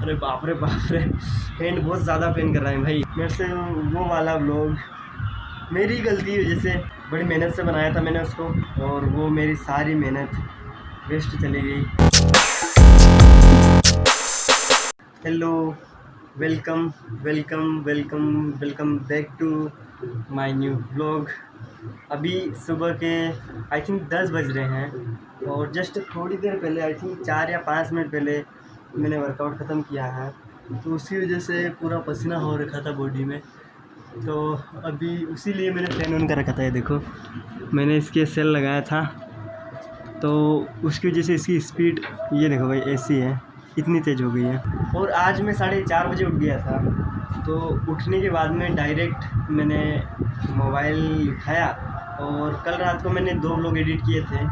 अरे बाप रे बाप रे, हैंड बहुत ज़्यादा पेन कर रहा है भाई। मेरे से वो वाला व्लॉग मेरी गलती की वजह से बड़ी मेहनत से बनाया था मैंने उसको, और वो मेरी सारी मेहनत वेस्ट चली गई। Hello, welcome welcome welcome welcome back to my new vlog. अभी सुबह के आई थिंक 10 बज रहे हैं, और जस्ट थोड़ी देर पहले आई थिंक 4 या 5 मिनट पहले मैंने वर्कआउट ख़त्म किया है, तो उसी वजह से पूरा पसीना हो रखा था बॉडी में। तो अभी उसी लिए मैंने फैन ऑन कर रखा था। ये देखो, मैंने इसके सेल लगाया था, तो उसकी वजह से इसकी स्पीड, ये देखो भाई, ऐसी है, इतनी तेज़ हो गई है। और आज मैं 4:30 बजे उठ गया था, तो उठने के बाद में डायरेक्ट मैंने मोबाइल उठाया, और कल रात को मैंने 2 व्लॉग एडिट किए थे,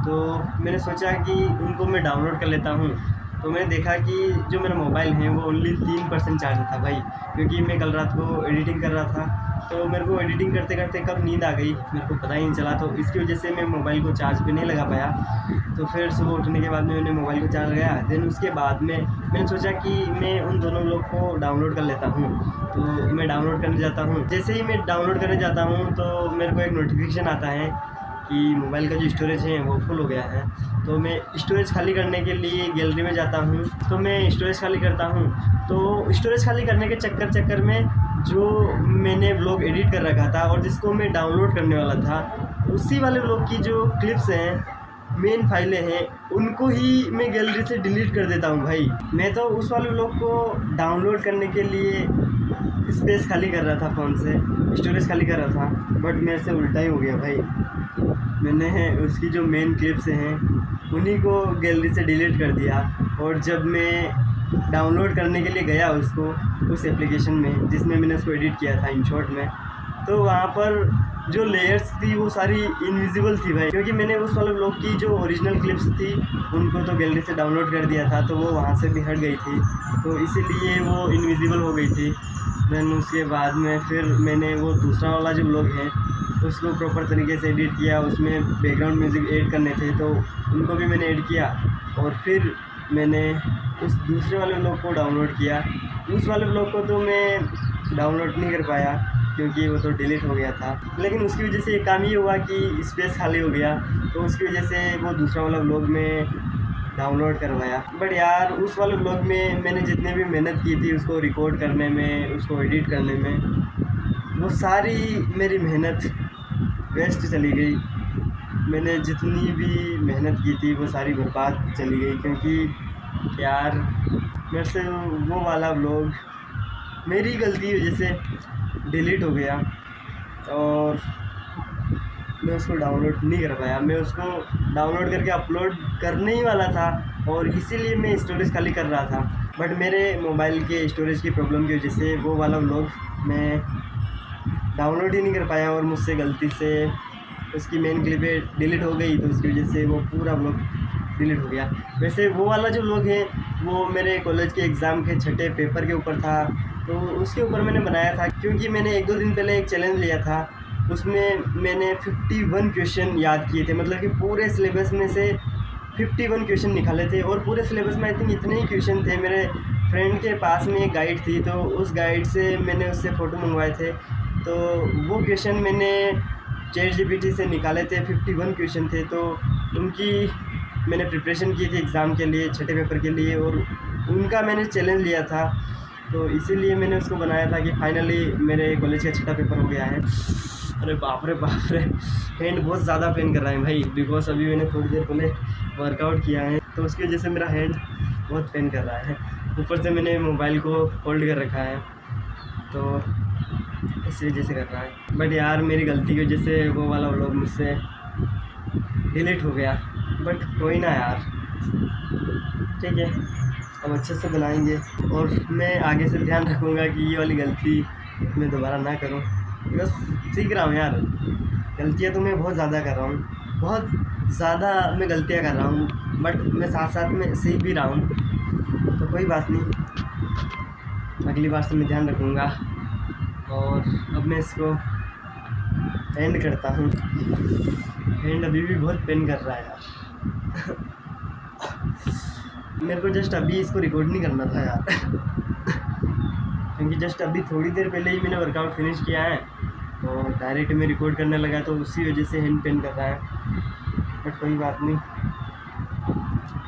तो मैंने सोचा कि उनको मैं डाउनलोड कर लेता हूँ। तो मैंने देखा कि जो मेरा मोबाइल है वो ओनली 3% चार्ज था भाई, क्योंकि मैं कल रात को एडिटिंग कर रहा था। तो मेरे को एडिटिंग करते करते कब नींद आ गई मेरे को पता ही नहीं चला, तो इसकी वजह से मैं मोबाइल को चार्ज पे नहीं लगा पाया। तो फिर सुबह उठने के बाद में मैंने मोबाइल को चार्ज लगाया। देन उसके बाद में मैंने सोचा कि मैं उन दोनों लोग को डाउनलोड कर लेता हूँ, तो मैं डाउनलोड करने जाता हूँ। जैसे ही मैं डाउनलोड करने जाता हूँ तो मेरे को एक नोटिफिकेशन आता है कि मोबाइल का जो स्टोरेज है वो फुल हो गया है। तो मैं स्टोरेज खाली करने के लिए गैलरी में जाता हूँ, तो मैं स्टोरेज खाली करता हूँ। तो स्टोरेज खाली करने के चक्कर में जो मैंने व्लॉग एडिट कर रखा था और जिसको मैं डाउनलोड करने वाला था, उसी वाले व्लॉग की जो क्लिप्स हैं, मेन फाइलें हैं, उनको ही मैं गैलरी से डिलीट कर देता हूँ भाई। मैं तो उस वाले व्लॉग को डाउनलोड करने के लिए स्पेस खाली कर रहा था, फ़ोन से स्टोरेज खाली कर रहा था, बट मेरे से उल्टा ही हो गया भाई। मैंने उसकी जो मेन क्लिप्स हैं उन्हीं को गैलरी से डिलीट कर दिया, और जब मैं डाउनलोड करने के लिए गया उसको, उस एप्लीकेशन में जिसमें मैंने उसको एडिट किया था InShot में, तो वहाँ पर जो लेयर्स थी वो सारी इनविजिबल थी भाई, क्योंकि मैंने उस वाले व्लॉग की जो ओरिजिनल क्लिप्स थी उनको तो गैलरी से डाउनलोड कर दिया था, तो वो वहाँ से भी हट गई थी, तो इसीलिए वो इनविजिबल हो गई थी। देन उसके बाद में फिर मैंने वो दूसरा वाला जो व्लॉग है उसको प्रॉपर तरीके से एडिट किया, उसमें बैकग्राउंड म्यूज़िक ऐड करने थे तो उनको भी मैंने ऐड किया, और फिर मैंने उस दूसरे वाले व्लॉग को डाउनलोड किया। उस वाले व्लॉग को तो मैं डाउनलोड नहीं कर पाया क्योंकि वो तो डिलीट हो गया था, लेकिन उसकी वजह से एक काम ये हुआ कि स्पेस खाली हो गया, तो उसकी वजह से वो दूसरा वाला व्लॉग में डाउनलोड करवाया। बट यार उस वाले व्लॉग में मैंने जितनी भी मेहनत की थी उसको रिकॉर्ड करने में, उसको एडिट करने में, वो सारी मेरी मेहनत वेस्ट चली गई। मैंने जितनी भी मेहनत की थी वो सारी बर्बाद चली गई, क्योंकि यार मेरे से वो वाला व्लॉग मेरी गलती की वजह से डिलीट हो गया, और मैं उसको डाउनलोड नहीं कर पाया। मैं उसको डाउनलोड करके अपलोड करने ही वाला था, और इसीलिए मैं स्टोरेज खाली कर रहा था, बट मेरे मोबाइल के स्टोरेज की प्रॉब्लम की वजह से वो वाला व्लॉग मैं डाउनलोड ही नहीं कर पाया, और मुझसे गलती से उसकी मेन क्लिपें डिलीट हो गई, तो उसकी वजह से वो पूरा व्लॉग डिलीट हो गया। वैसे वो वाला जो व्लॉग है वो मेरे कॉलेज के एग्ज़ाम के छठे पेपर के ऊपर था, तो उसके ऊपर मैंने बनाया था, क्योंकि मैंने 1-2 दिन पहले एक चैलेंज लिया था। उसमें मैंने 51 क्वेश्चन याद किए थे, मतलब कि पूरे सिलेबस में से 51 क्वेश्चन निकाले थे, और पूरे सिलेबस में आई थिंक इतने ही क्वेश्चन थे। मेरे फ्रेंड के पास में एक गाइड थी, तो उस गाइड से मैंने उससे फ़ोटो मंगवाए थे, तो वो क्वेश्चन मैंने ChatGPT से निकाले थे। 51 क्वेश्चन थे, तो उनकी मैंने प्रिपरेशन की थी एग्ज़ाम के लिए, छठे पेपर के लिए, और उनका मैंने चैलेंज लिया था, तो इसीलिए मैंने उसको बनाया था कि फाइनली मेरे कॉलेज का छठा पेपर हो गया है। अरे बाप रे बाप रे, हैंड बहुत ज़्यादा पेन कर रहा है भाई, बिकॉज अभी मैंने थोड़ी देर पहले वर्कआउट किया है, तो उसकी वजह से मेरा हैंड बहुत पेन कर रहा है। ऊपर से मैंने मोबाइल को होल्ड कर रखा है, तो इस वजह से कर रहा है। बट यार मेरी गलती की वजह से वो वाला व्लॉग मुझसे डिलीट हो गया, बट कोई ना यार, ठीक है, अब अच्छे से बनाएंगे, और मैं आगे से ध्यान रखूँगा कि ये वाली गलती मैं दोबारा ना करूँ। बस सीख रहा हूँ यार, गलतियाँ तो मैं बहुत ज़्यादा कर रहा हूँ, बहुत ज़्यादा मैं गलतियाँ कर रहा हूँ, बट मैं साथ साथ में सीख भी रहा हूँ, तो कोई बात नहीं, अगली बार से मैं ध्यान रखूँगा। और अब मैं इसको एंड करता हूँ। हैंड अभी भी बहुत पेन कर रहा है यार। मेरे को जस्ट अभी इसको रिकॉर्ड नहीं करना था यार क्योंकि जस्ट अभी थोड़ी देर पहले ही मैंने वर्कआउट फिनिश किया है और डायरेक्ट में रिकॉर्ड करने लगा तो उसी वजह से हैंड पेन कर रहा है। बट कोई बात नहीं,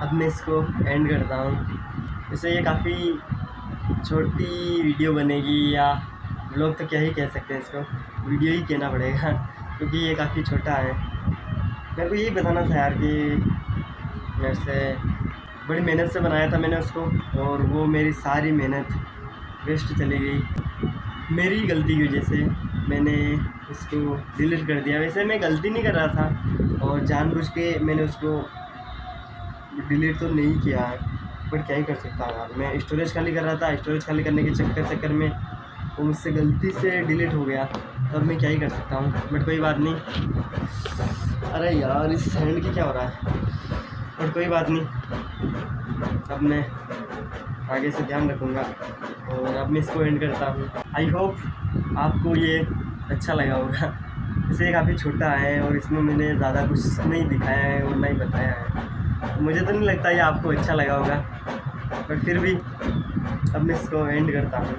अब मैं इसको एंड करता हूँ। वैसे ये काफ़ी छोटी वीडियो बनेगी या व्लॉग तो क्या ही कह सकते हैं, इसको वीडियो ही कहना पड़ेगा क्योंकि ये काफ़ी छोटा है। मेरे को यही बताना था यार कि वैसे बड़ी मेहनत से बनाया था मैंने उसको और वो मेरी सारी मेहनत वेस्ट चली गई। मेरी गलती की वजह से मैंने उसको डिलीट कर दिया। वैसे मैं गलती नहीं कर रहा था और जानबूझ के मैंने उसको डिलीट तो नहीं किया है, बट क्या ही कर सकता हूँ यार। मैं स्टोरेज खाली कर रहा था, स्टोरेज खाली करने के चक्कर में वो मुझसे गलती से डिलीट हो गया, तो अब मैं क्या ही कर सकता हूँ। बट कोई बात नहीं। अरे यार इस हैंड की क्या हो रहा है, बट कोई बात नहीं, अब मैं आगे से ध्यान रखूँगा और अब मैं इसको एंड करता हूँ। आई होप आपको ये अच्छा लगा होगा। इसे काफ़ी छोटा है और इसमें मैंने ज़्यादा कुछ नहीं दिखाया है और नहीं बताया है, मुझे तो नहीं लगता ये आपको अच्छा लगा होगा, बट फिर भी अब मैं इसको एंड करता हूँ।